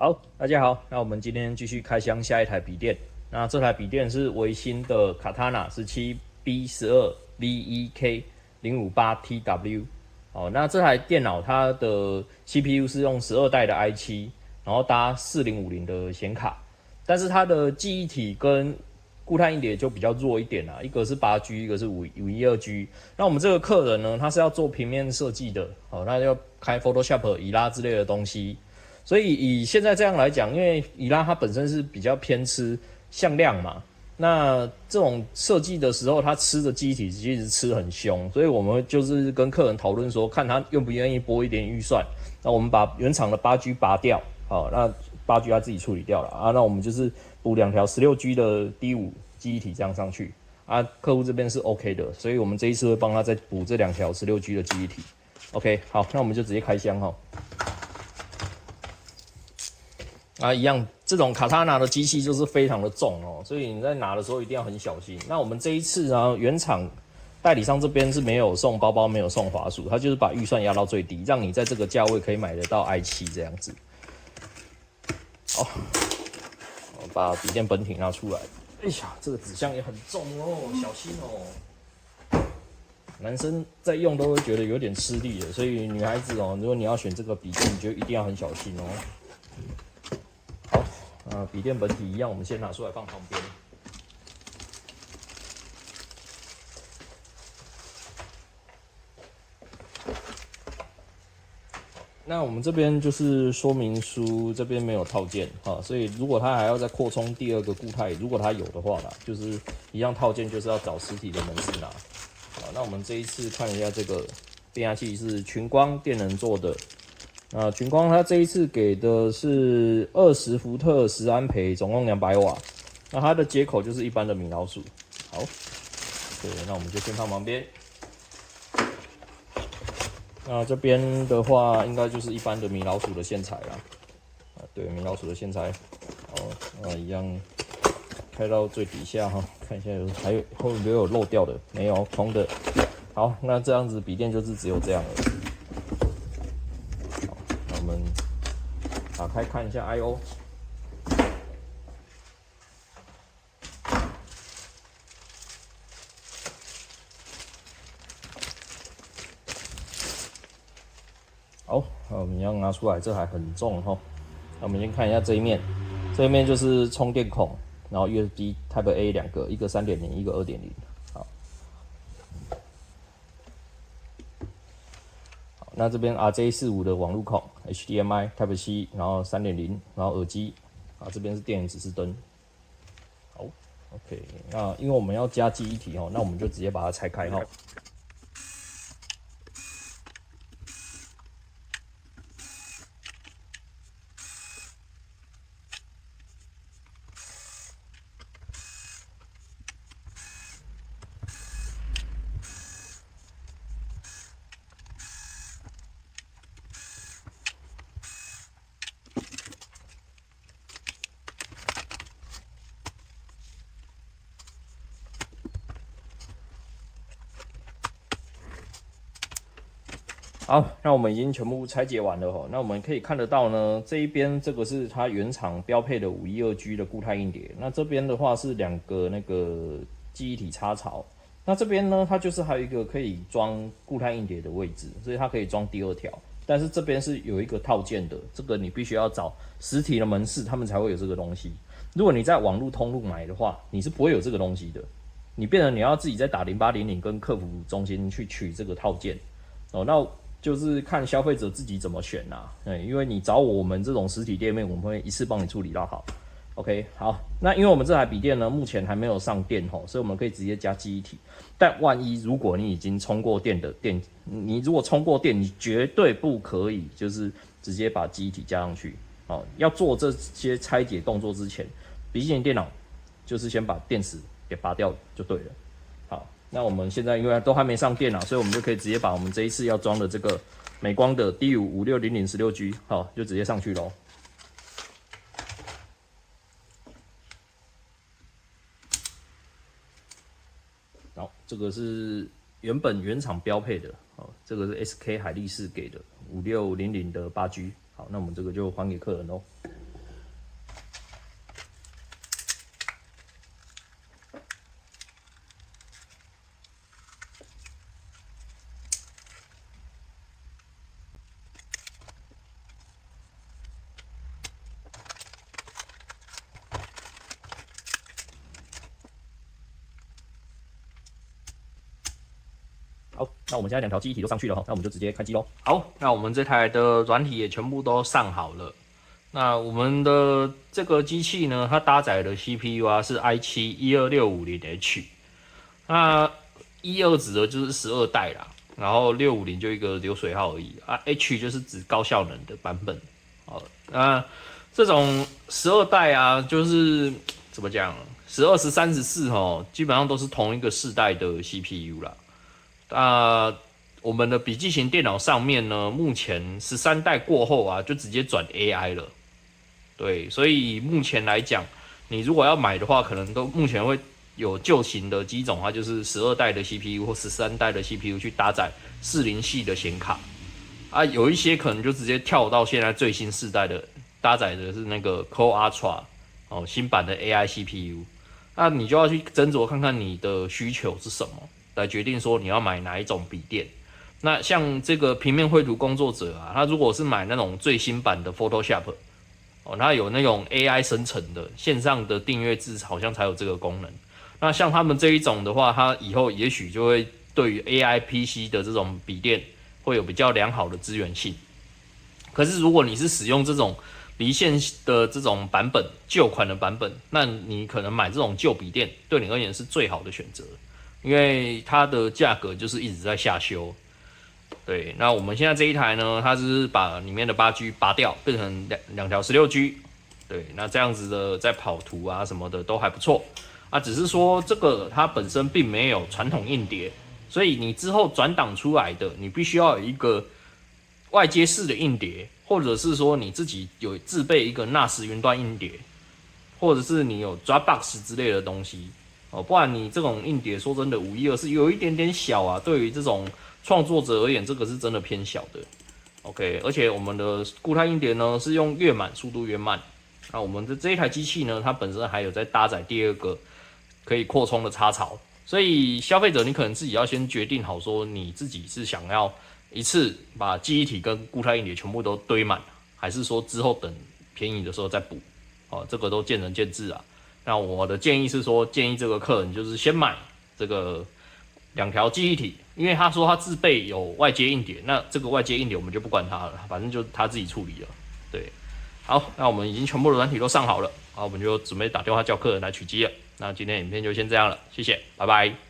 好，大家好，那我们今天继续开箱下一台笔电。那这台笔电是微星的 Katana 17B12VEK058TW。哦，那这台电脑它的 CPU 是用12代的 i7，然后搭4050的显卡，但是它的记忆体跟固态硬碟就比较弱一点啦，一个是8G，一个是512G。那我们这个客人呢，他是要做平面设计的，哦，那要开 Photoshop、伊拉之类的东西。所以以现在这样来讲，因为伊拉它本身是比较偏吃向量嘛，那这种设计的时候，它吃的记忆体其实吃很凶，所以我们就是跟客人讨论说，看他愿不愿意拨一点预算。那我们把原厂的8G 拔掉，好，那8G 他自己处理掉了啊，那我们就是补2条16G 的 D5 记忆体这样上去啊，客户这边是 OK 的，所以我们这一次会帮他再补这2条16G 的记忆体。OK， 好，那我们就直接开箱哈。啊，一样，这种卡塔纳的机器就是非常的重哦，所以你在拿的时候一定要很小心。那我们这一次呢，原厂代理商这边是没有送包包，没有送滑鼠，他就是把预算压到最低，让你在这个价位可以买得到 i7 这样子。好，我把笔电本体拿出来。哎呀，这个纸箱也很重哦，小心哦。男生在用都会觉得有点吃力的，所以女孩子哦，如果你要选这个笔电，你就一定要很小心哦。笔电本体一样，我们先拿出来放旁边。那我们这边就是说明书这边没有套件啊，所以如果它还要再扩充第二个固态，如果它有的话啦，就是一样套件就是要找实体的门市拿。好，那我们这一次看一下这个变压器是群光电能做的。那群光它这一次给的是20伏特10安培，总共200瓦。那它的接口就是一般的米老鼠。好，对，那我们就先放旁边。那这边的话，应该就是一般的米老鼠的线材啦。啊，对，米老鼠的线材。好，一样开到最底下哈，看一下还有后面有漏掉的，没有，空的。好，那这样子笔电就是只有这样了。打开看一下 I/O， 好，我们要拿出来，这还很重哈。那我们先看一下这一面，这一面就是充电孔，然后 USB Type A 2个，一个 3.0， 一个 2.0。好，那这边 RJ45 的网路孔 ，HDMI Type C， 然后 3.0， 然后耳机，啊，这边是电源指示灯。好 ，OK， 那因为我们要加记忆体哦，那我们就直接把它拆开哈。好，那我们已经全部拆解完了哈。那我们可以看得到呢，这一边这个是它原厂标配的512G 的固态硬碟，那这边的话是2个那个记忆体插槽。那这边呢，它就是还有一个可以装固态硬碟的位置，所以它可以装第2条。但是这边是有一个套件的，这个你必须要找实体的门市，他们才会有这个东西。如果你在网络通路买的话，你是不会有这个东西的。你变成你要自己再打0800跟客服中心去取这个套件哦。那就是看消费者自己怎么选啦，因为你找我们这种实体店面，我们会一次帮你处理到好。OK， 好，那因为我们这台笔电呢，目前还没有上电吼，所以我们可以直接加记忆体。但万一如果你已经充过电的电，你如果充过电，你绝对不可以就是直接把记忆体加上去。哦，要做这些拆解动作之前，笔记本电脑就是先把电池给拔掉就对了。好。那我们现在因为都还没上电啊，所以我们就可以直接把我们这一次要装的这个美光的 D5 5600 16G， 好，就直接上去咯。好，这个是原厂标配的，好，这个是 SK 海力士给的5600的8G， 好，那我们这个就还给客人咯。好，那我们现在2条记忆体都上去了哈，那我们就直接开机咯。好，那我们这台的软体也全部都上好了。那我们的这个机器呢，它搭载的 CPU 啊是 i7-12650H， 那12指的就是12代啦，然后650就一个流水号而已啊 ，H 就是指高效能的版本。好，那这种12代啊，就是怎么讲，12、13、14哦，基本上都是同一个世代的 CPU 啦。我们的笔记型电脑上面呢，目前13代过后啊，就直接转 AI 了。对，所以目前来讲，你如果要买的话，可能都目前会有旧型的机种，它就是12代的 CPU 或13代的 CPU 去搭载40系的显卡啊，有一些可能就直接跳到现在最新世代的，搭载的是那个 Core Ultra 哦，新版的 AI CPU， 那你就要去斟酌看看你的需求是什么，来决定说你要买哪一种笔电。那像这个平面绘图工作者啊，他如果是买那种最新版的 Photoshop。它有那种 AI 生成的线上的订阅制，好像才有这个功能。那像他们这一种的话，它以后也许就会对于 AI PC 的这种笔电会有比较良好的资源性。可是如果你是使用这种离线的这种版本，旧款的版本，那你可能买这种旧笔电，对你而言是最好的选择，因为它的价格就是一直在下修。对，那我们现在这一台呢，它是把里面的8G 拔掉，变成两条16G。对，那这样子的在跑图啊什么的都还不错啊，只是说这个它本身并没有传统硬碟，所以你之后转档出来的，你必须要有一个外接式的硬碟，或者是说你自己有自备一个 NAS 云端硬碟，或者是你有 Dropbox 之类的东西哦，不然你这种硬碟说真的512是有一点点小啊，对于这种创作者而言，这个是真的偏小的。OK， 而且我们的固态硬碟呢是用越满速度越慢。那我们的这一台机器呢，它本身还有在搭载第二个可以扩充的插槽，所以消费者你可能自己要先决定好，说你自己是想要一次把记忆体跟固态硬碟全部都堆满，还是说之后等便宜的时候再补。哦，这个都见仁见智啊。那我的建议是说，建议这个客人就是先买这个2条记忆体，因为他说他自备有外接硬碟，那这个外接硬碟我们就不管它了，反正就他自己处理了。对，好，那我们已经全部的软体都上好了，好，我们就准备打电话叫客人来取机了。那今天影片就先这样了，谢谢，拜拜。